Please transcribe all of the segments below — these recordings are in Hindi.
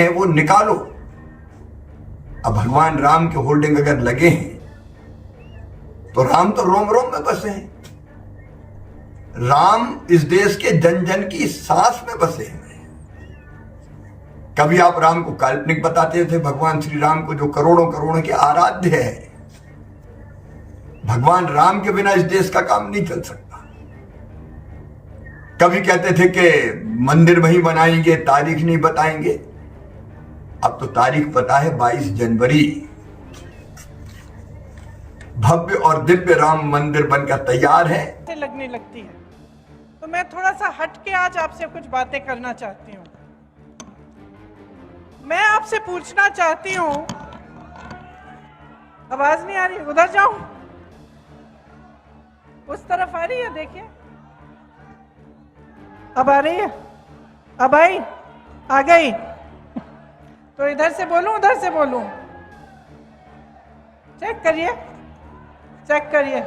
हैं वो निकालो। अब भगवान राम के होल्डिंग अगर लगे हैं तो राम तो रोम रोम में बसे हैं। राम इस देश के जन जन की सांस में बसे हैं। कभी आप राम को काल्पनिक बताते थे, भगवान श्री राम को जो करोड़ों करोड़ों के आराध्य है। भगवान राम के बिना इस देश का काम नहीं चल सकता। कभी कहते थे कि मंदिर वहीं बनाएंगे, तारीख नहीं बताएंगे। अब तो तारीख पता है, 22 जनवरी भव्य और दिव्य राम मंदिर बनकर तैयार है। लगने लगती है तो मैं थोड़ा सा हट के आज आपसे कुछ बातें करना चाहती हूँ। मैं आपसे पूछना चाहती हूँ, आवाज नहीं आ रही, उधर जाऊं, उस तरफ आ रही है, देखिए अब आ रही है, अब आई, आ गई। तो इधर से बोलूं उधर से बोलूं? चेक करिए, चेक करिए।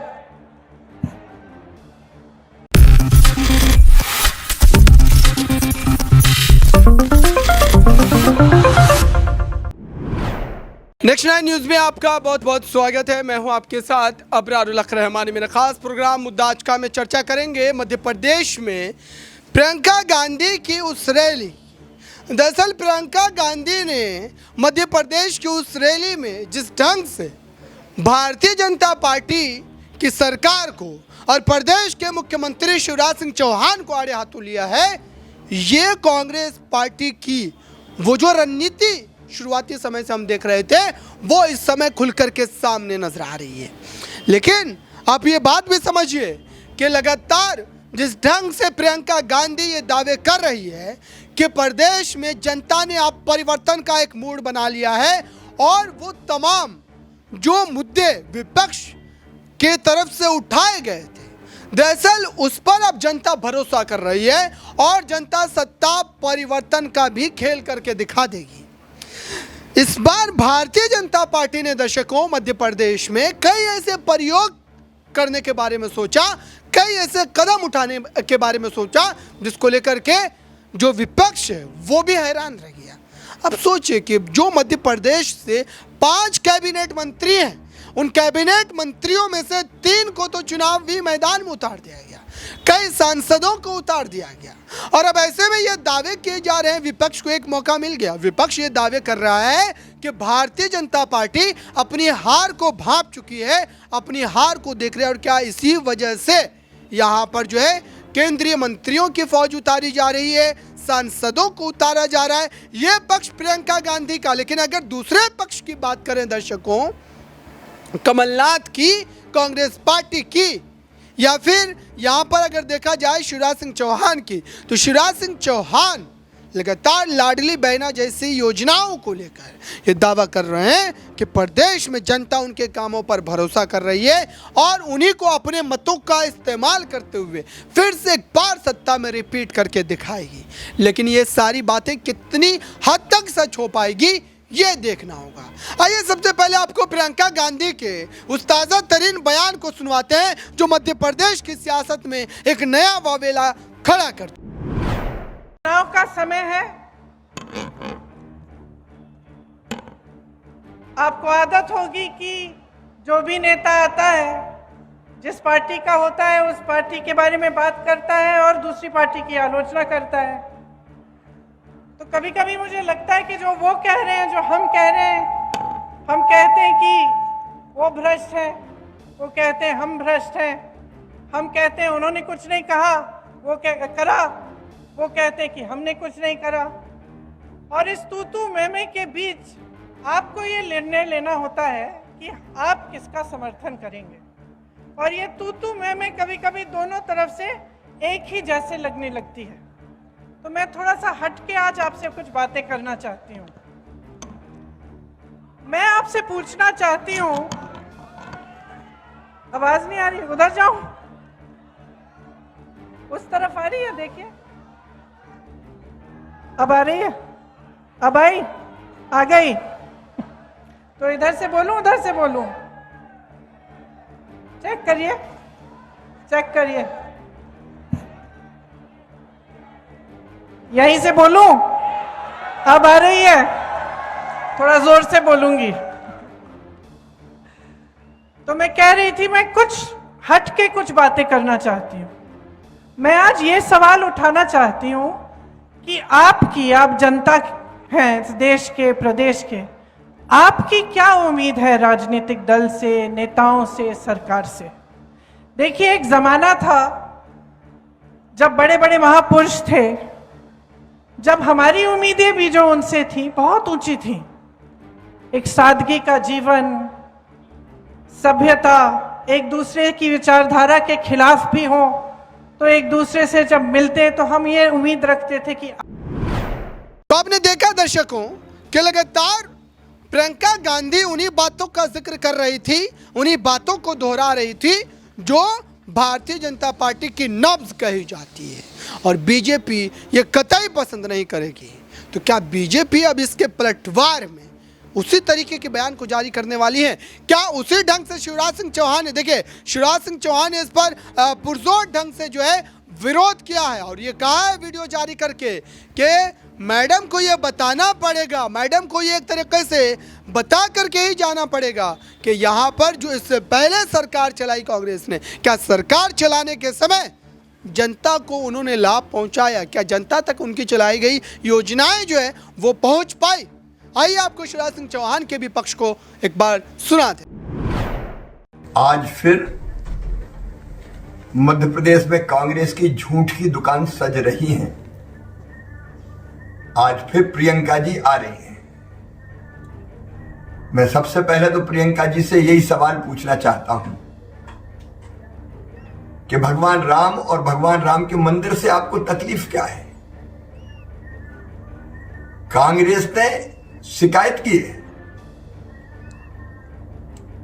नेक्स्ट 9 न्यूज में आपका बहुत बहुत स्वागत है। मैं हूं आपके साथ अबरारुल हक रहमानी। मेरा खास प्रोग्राम मुद्दा आज का में चर्चा करेंगे मध्य प्रदेश में प्रियंका गांधी की उस रैली। दरअसल प्रियंका गांधी ने मध्य प्रदेश की उस रैली में जिस ढंग से भारतीय जनता पार्टी की सरकार को और प्रदेश के मुख्यमंत्री शिवराज सिंह चौहान को आड़े हाथों लिया है, ये कांग्रेस पार्टी की वो जो रणनीति शुरुआती समय से हम देख रहे थे वो इस समय खुलकर के सामने नजर आ रही है। लेकिन आप ये बात भी समझिए कि लगातार जिस ढंग से प्रियंका गांधी ये दावे कर रही है कि प्रदेश में जनता ने आप परिवर्तन का एक मूड बना लिया है और वो तमाम जो मुद्दे विपक्ष के तरफ से उठाए गए थे, दरअसल उस पर अब जनता भरोसा कर रही है और जनता सत्ता परिवर्तन का भी खेल करके दिखा देगी। इस बार भारतीय जनता पार्टी ने दर्शकों मध्य प्रदेश में कई ऐसे प्रयोग करने के बारे में सोचा, कई ऐसे कदम उठाने के बारे में सोचा जिसको लेकर के जो विपक्ष है वो भी हैरान रह गया। अब सोचिए कि जो मध्य प्रदेश से 5 कैबिनेट मंत्री हैं, उन कैबिनेट मंत्रियों में से 3 को तो चुनावी मैदान में उतार दिया गया, कई सांसदों को उतार दिया गया और अब ऐसे में ये दावे किए जा रहे हैं, विपक्ष को एक मौका मिल गया। विपक्ष ये दावे कर रहा है कि भारतीय जनता पार्टी अपनी हार को भांप चुकी है, अपनी हार को देख रहे हैं और क्या इसी वजह से यहाँ पर जो है केंद्रीय मंत्रियों की फौज उतारी जा रही है, सांसदों को उतारा जा रहा है। ये पक्ष प्रियंका गांधी का। लेकिन अगर दूसरे पक्ष की बात करें दर्शकों, कमलनाथ की, कांग्रेस पार्टी की, या फिर यहां पर अगर देखा जाए शिवराज सिंह चौहान की, तो शिवराज सिंह चौहान लगातार लाडली बहना जैसी योजनाओं को लेकर ये दावा कर रहे हैं कि प्रदेश में जनता उनके कामों पर भरोसा कर रही है और उन्हीं को अपने मतों का इस्तेमाल करते हुए फिर से एक बार सत्ता में रिपीट करके दिखाएगी। लेकिन ये सारी बातें कितनी हद तक सच हो पाएगी ये देखना होगा। आइए सबसे पहले आपको प्रियंका गांधी के उस ताज़ा तरीन बयान को सुनवाते हैं जो मध्य प्रदेश की सियासत में एक नया वावेला खड़ा करता है। चुनाव का समय है, आपको आदत होगी कि जो भी नेता आता है, जिस पार्टी का होता है उस पार्टी के बारे में बात करता है और दूसरी पार्टी की आलोचना करता है। तो कभी कभी मुझे लगता है कि जो वो कह रहे हैं, जो हम कह रहे हैं, हम कहते हैं कि वो भ्रष्ट है, वो कहते हैं हम भ्रष्ट हैं, हम कहते हैं उन्होंने कुछ नहीं कहा, वो करा, वो कहते हैं कि हमने कुछ नहीं करा। और इस तू मैं के बीच आपको ये निर्णय लेना होता है कि आप किसका समर्थन करेंगे। और ये तू मैं कभी कभी दोनों तरफ से एक ही जैसे लगने लगती है। तो मैं थोड़ा सा हट के आज आपसे कुछ बातें करना चाहती हूँ। मैं आपसे पूछना चाहती हूँ, आवाज नहीं आ रही, उधर जाऊं, उस तरफ आ रही है, देखिए अब आ रही है, अब आई, आ गई। तो इधर से बोलूं उधर से बोलूं? चेक करिए, चेक करिए, यहीं से बोलूं? अब आ रही है? थोड़ा जोर से बोलूंगी। तो मैं कह रही थी, मैं कुछ हट के कुछ बातें करना चाहती हूँ। मैं आज ये सवाल उठाना चाहती हूँ कि आप जनता हैं इस देश के, प्रदेश के, आपकी क्या उम्मीद है राजनीतिक दल से, नेताओं से, सरकार से? देखिए, एक जमाना था जब बड़े बड़े महापुरुष थे, जब हमारी उम्मीदें भी जो उनसे थी बहुत ऊंची थी। एक सादगी का जीवन, सभ्यता, एक दूसरे की विचारधारा के खिलाफ भी हो तो एक दूसरे से जब मिलते तो हम ये उम्मीद रखते थे कि। तो आपने देखा दर्शकों कि लगातार प्रियंका गांधी उन्हीं बातों का जिक्र कर रही थी, उन्हीं बातों को दोहरा रही थी जो भारतीय जनता पार्टी की नब्ज कही जाती है, और बीजेपी ये कतई पसंद नहीं करेगी। तो क्या बीजेपी अब इसके पलटवार में उसी तरीके के बयान को जारी करने वाली है? क्या उसी ढंग से शिवराज सिंह चौहान ने, देखिए शिवराज सिंह चौहान ने इस पर पुरजोर ढंग से जो है विरोध किया है और ये कहा है वीडियो जारी करके कि मैडम को ये बताना पड़ेगा, मैडम को ये एक तरीके से बता करके ही जाना पड़ेगा कि यहाँ पर जो इससे पहले सरकार चलाई कांग्रेस ने, क्या सरकार चलाने के समय जनता को उन्होंने लाभ पहुँचाया? क्या जनता तक उनकी चलाई गई योजनाएं जो है वो पहुँच पाई? आइए आपको शिवराज सिंह चौहान के भी पक्ष को एक बार सुनाते। आज फिर मध्य प्रदेश में कांग्रेस की झूठ की दुकान सज रही है। आज फिर प्रियंका जी आ रही हैं। मैं सबसे पहले तो प्रियंका जी से यही सवाल पूछना चाहता हूं कि भगवान राम और भगवान राम के मंदिर से आपको तकलीफ क्या है? कांग्रेस ने शिकायत की है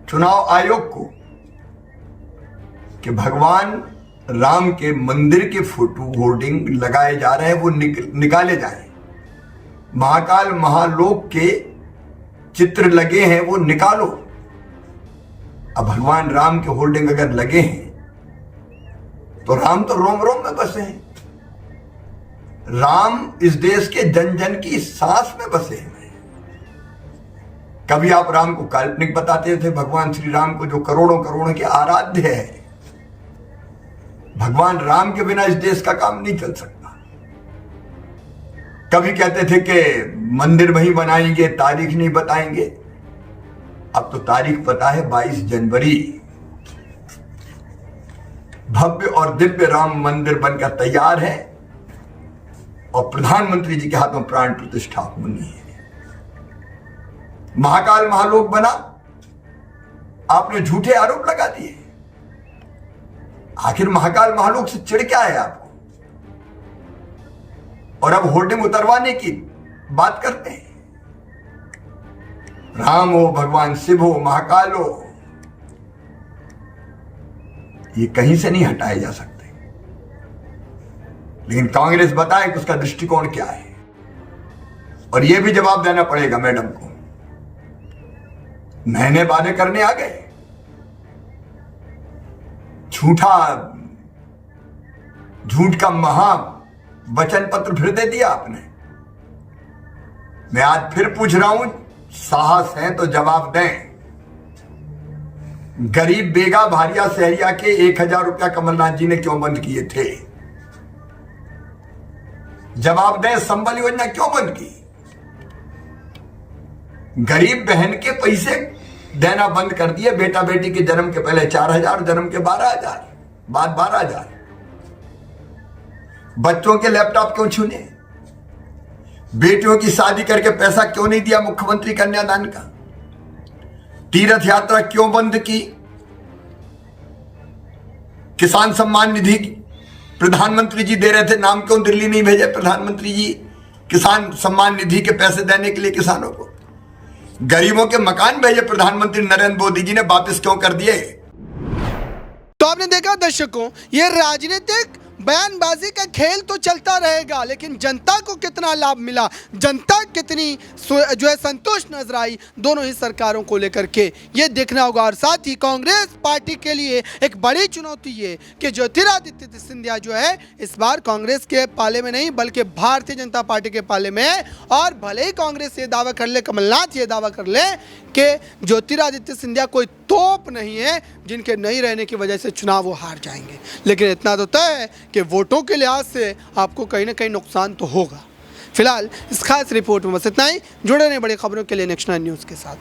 चुनाव आयोग को कि भगवान राम के मंदिर के फोटो होर्डिंग लगाए जा रहे हैं, वो निकाले जाएं। महाकाल महालोक के चित्र लगे हैं, वो निकालो। अब भगवान राम के होर्डिंग अगर लगे हैं तो राम तो रोम रोम में बसे हैं। राम इस देश के जन जन की सांस में बसे हैं। कभी आप राम को काल्पनिक बताते थे, भगवान श्री राम को जो करोड़ों करोड़ों के आराध्य है। भगवान राम के बिना इस देश का काम नहीं चल सकता। कभी कहते थे कि मंदिर वहीं बनाएंगे, तारीख नहीं बताएंगे। अब तो तारीख पता है, 22 जनवरी भव्य और दिव्य राम मंदिर बनकर तैयार है और प्रधानमंत्री जी के हाथों प्राण प्रतिष्ठा होनी है। महाकाल महालोक बना, आपने झूठे आरोप लगा दिए। आखिर महाकाल महालोक से चिढ़ क्या है आपको? और अब होर्डिंग उतरवाने की बात करते हैं। राम हो, भगवान शिव हो, महाकाल हो, ये कहीं से नहीं हटाए जा सकते। लेकिन कांग्रेस बताए कि उसका दृष्टिकोण क्या है, और यह भी जवाब देना पड़ेगा मैडम को। महीने वादे करने आ गए, झूठ का महा वचन पत्र फिर दे दिया आपने। मैं आज फिर पूछ रहा हूं, साहस है तो जवाब दें। गरीब बेगा भारिया शहरिया के 1000 रुपया कमलनाथ जी ने क्यों बंद किए थे? जवाब दें। संबल योजना क्यों बंद की? गरीब बहन के पैसे देना बंद कर दिए। बेटा बेटी के जन्म के पहले 4000, जन्म के 12000, बाद 12000। बच्चों के लैपटॉप क्यों छूने? बेटियों की शादी करके पैसा क्यों नहीं दिया मुख्यमंत्री कन्यादान का? तीर्थ यात्रा क्यों बंद की? किसान सम्मान निधि प्रधानमंत्री जी दे रहे थे, नाम क्यों दिल्ली नहीं भेजे प्रधानमंत्री जी किसान सम्मान निधि के पैसे देने के लिए किसानों को? गरीबों के मकान भेजे प्रधानमंत्री नरेंद्र मोदी जी ने, वापस क्यों कर दिए? तो आपने देखा दर्शकों, ये राजनीतिक बयानबाजी का खेल तो चलता रहेगा, लेकिन जनता को कितना लाभ मिला, जनता कितनी जो है संतुष्ट नजर आई, दोनों ही सरकारों को लेकर के ये देखना होगा। और साथ ही कांग्रेस पार्टी के लिए एक बड़ी चुनौती है कि ज्योतिरादित्य सिंधिया जो है इस बार कांग्रेस के पाले में नहीं बल्कि भारतीय जनता पार्टी के पाले में है। और भले ही कांग्रेस ये दावा कर ले, कमलनाथ ये दावा कर ले कि ज्योतिरादित्य सिंधिया कोई तोप नहीं है जिनके नहीं रहने की वजह से चुनाव वो हार जाएंगे, लेकिन इतना तो तय है कि वोटों के लिहाज से आपको कहीं ना कहीं नुकसान तो होगा। फिलहाल इस खास रिपोर्ट में बस इतना ही। जुड़े रहें बड़ी खबरों के लिए नेक्स्ट 9 न्यूज़ के साथ।